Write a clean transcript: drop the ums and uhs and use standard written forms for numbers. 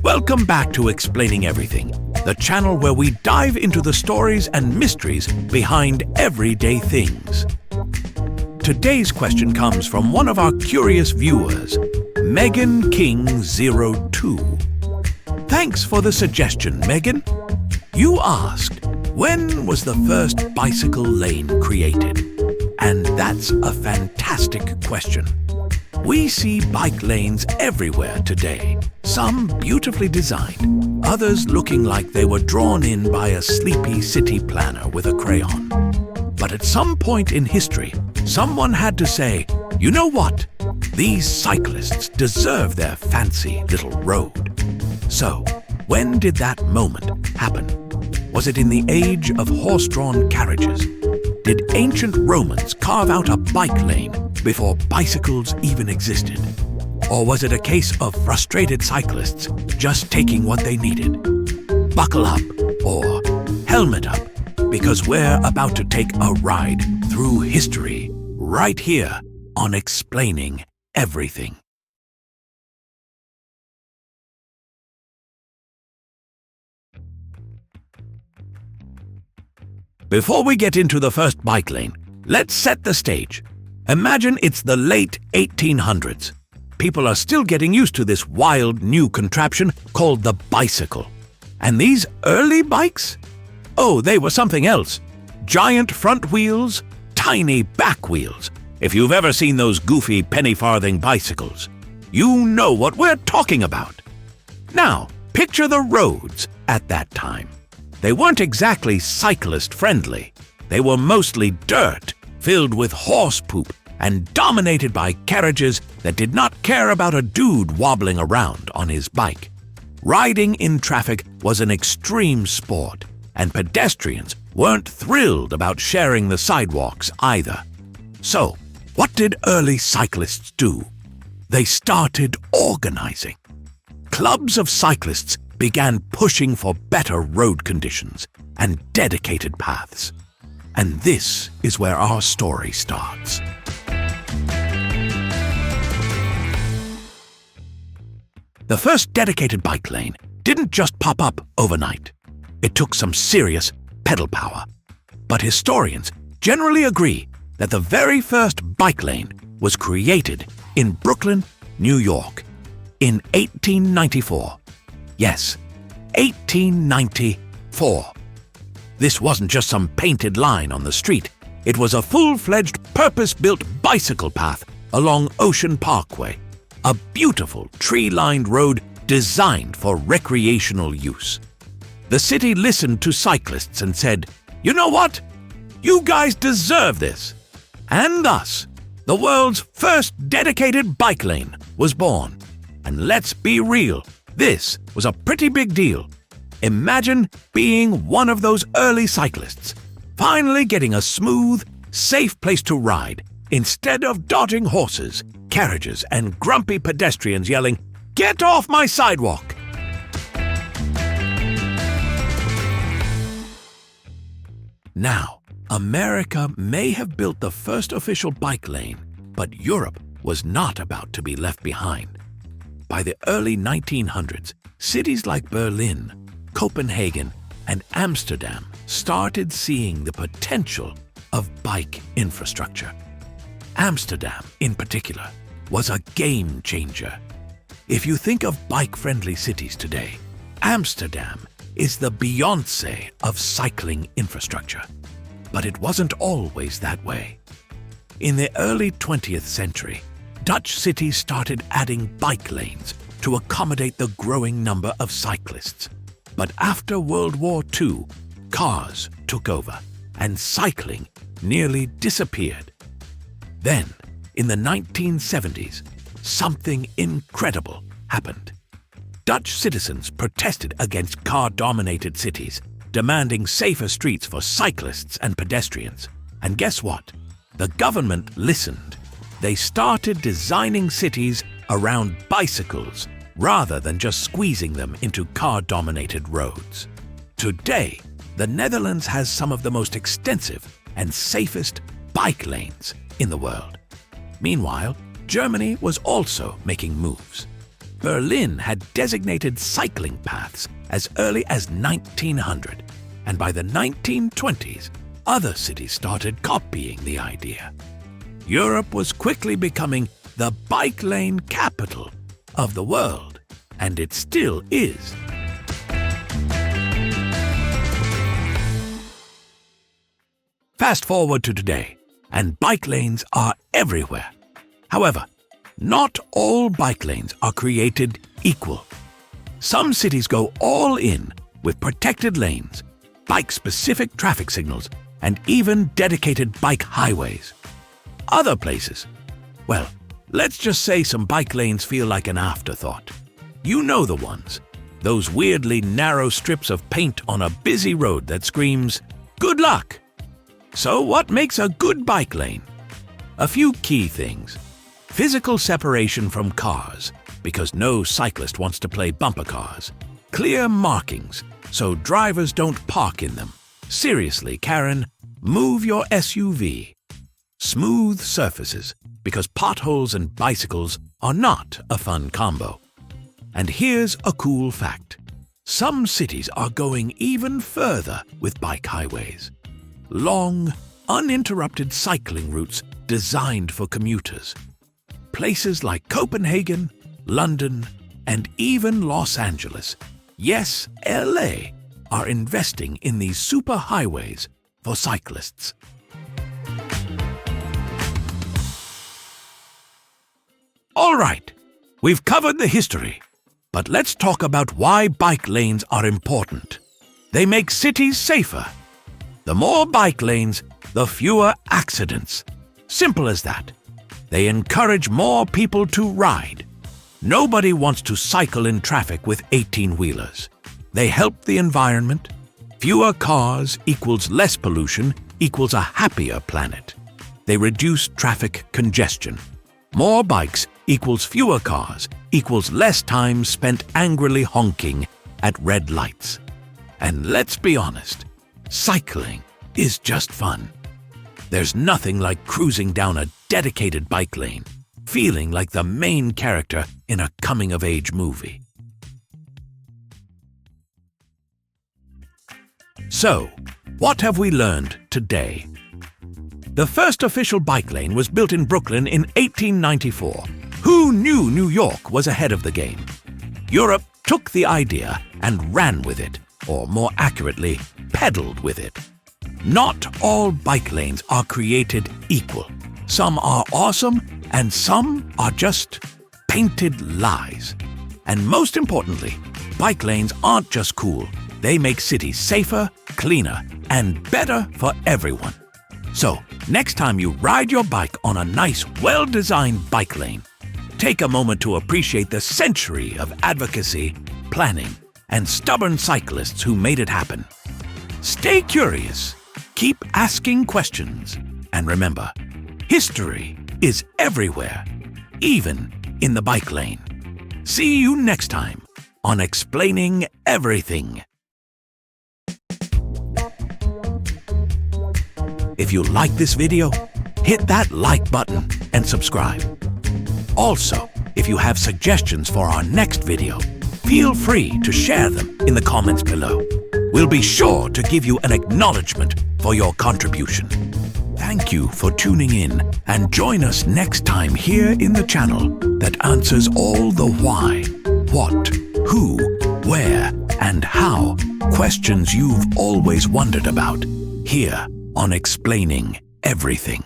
Welcome back to Explaining Everything, the channel where we dive into the stories and mysteries behind everyday things. Today's question comes from one of our curious viewers, Megan King 02. Thanks for the suggestion, Megan. You asked, when was the first bicycle lane created? And that's a fantastic question. We see bike lanes everywhere today, some beautifully designed, others looking like they were drawn in by a sleepy city planner with a crayon. But at some point in history, someone had to say, you know what? These cyclists deserve their fancy little road. So, when did that moment happen? Was it in the age of horse-drawn carriages? Did ancient Romans carve out a bike lane before bicycles even existed? Or was it a case of frustrated cyclists just taking what they needed? Buckle up or helmet up, because we're about to take a ride through history right here on Explaining Everything. Before we get into the first bike lane, let's set the stage. Imagine it's the late 1800s. People are still getting used to this wild new contraption called the bicycle. And these early bikes? Oh, they were something else. Giant front wheels, tiny back wheels. If you've ever seen those goofy penny-farthing bicycles, you know what we're talking about. Now, picture the roads at that time. They weren't exactly cyclist-friendly. They were mostly dirt, filled with horse poop, and dominated by carriages that did not care about a dude wobbling around on his bike. Riding in traffic was an extreme sport, and pedestrians weren't thrilled about sharing the sidewalks either. So, what did early cyclists do? They started organizing. Clubs of cyclists began pushing for better road conditions and dedicated paths. And this is where our story starts. The first dedicated bike lane didn't just pop up overnight. It took some serious pedal power. But historians generally agree that the very first bike lane was created in Brooklyn, New York, in 1894. Yes, 1894. This wasn't just some painted line on the street. It was a full-fledged, purpose-built bicycle path along Ocean Parkway, a beautiful tree-lined road designed for recreational use. The city listened to cyclists and said, you know what? You guys deserve this. And thus, the world's first dedicated bike lane was born. And let's be real, this was a pretty big deal. Imagine being one of those early cyclists, finally getting a smooth, safe place to ride, instead of dodging horses, carriages, and grumpy pedestrians yelling, "Get off my sidewalk!" Now, America may have built the first official bike lane, but Europe was not about to be left behind. By the early 1900s, cities like Berlin, Copenhagen, and Amsterdam started seeing the potential of bike infrastructure. Amsterdam, in particular, was a game changer. If you think of bike-friendly cities today, Amsterdam is the Beyoncé of cycling infrastructure. But it wasn't always that way. In the early 20th century, Dutch cities started adding bike lanes to accommodate the growing number of cyclists. But after World War II, cars took over, and cycling nearly disappeared. Then, in the 1970s, something incredible happened. Dutch citizens protested against car-dominated cities, demanding safer streets for cyclists and pedestrians. And guess what? The government listened. They started designing cities around bicycles rather than just squeezing them into car-dominated roads. Today, the Netherlands has some of the most extensive and safest bike lanes in the world. Meanwhile, Germany was also making moves. Berlin had designated cycling paths as early as 1900, and by the 1920s, other cities started copying the idea. Europe was quickly becoming the bike lane capital of the world, and it still is. Fast forward to today, and bike lanes are everywhere. However, not all bike lanes are created equal. Some cities go all in with protected lanes, bike-specific traffic signals, and even dedicated bike highways. Other places, well, let's just say some bike lanes feel like an afterthought. You know the ones, those weirdly narrow strips of paint on a busy road that screams, "Good luck!" So what makes a good bike lane? A few key things. Physical separation from cars, because no cyclist wants to play bumper cars. Clear markings, so drivers don't park in them. Seriously, Karen, move your SUV. Smooth surfaces, because potholes and bicycles are not a fun combo. And here's a cool fact. Some cities are going even further with bike highways. Long, uninterrupted cycling routes designed for commuters. Places like Copenhagen, London, and even Los Angeles, yes, LA, are investing in these super highways for cyclists. All right, we've covered the history, but let's talk about why bike lanes are important. They make cities safer. The more bike lanes, the fewer accidents. Simple as that. They encourage more people to ride. Nobody wants to cycle in traffic with 18-wheelers. They help the environment. Fewer cars equals less pollution equals a happier planet. They reduce traffic congestion. More bikes equals fewer cars equals less time spent angrily honking at red lights. And let's be honest, cycling is just fun. There's nothing like cruising down a dedicated bike lane, feeling like the main character in a coming-of-age movie. So, what have we learned today? The first official bike lane was built in Brooklyn in 1894. Who knew New York was ahead of the game? Europe took the idea and ran with it, or more accurately, pedaled with it. Not all bike lanes are created equal. Some are awesome, and some are just painted lies. And most importantly, bike lanes aren't just cool. They make cities safer, cleaner, and better for everyone. So, next time you ride your bike on a nice, well-designed bike lane, take a moment to appreciate the century of advocacy, planning, and stubborn cyclists who made it happen. Stay curious, keep asking questions, and remember, history is everywhere, even in the bike lane. See you next time on Explaining Everything. If you like this video, hit that like button and subscribe. Also, if you have suggestions for our next video, feel free to share them in the comments below. We'll be sure to give you an acknowledgement for your contribution. Thank you for tuning in, and join us next time here in the channel that answers all the why, what, who, where, and how questions you've always wondered about, here on Explaining Everything.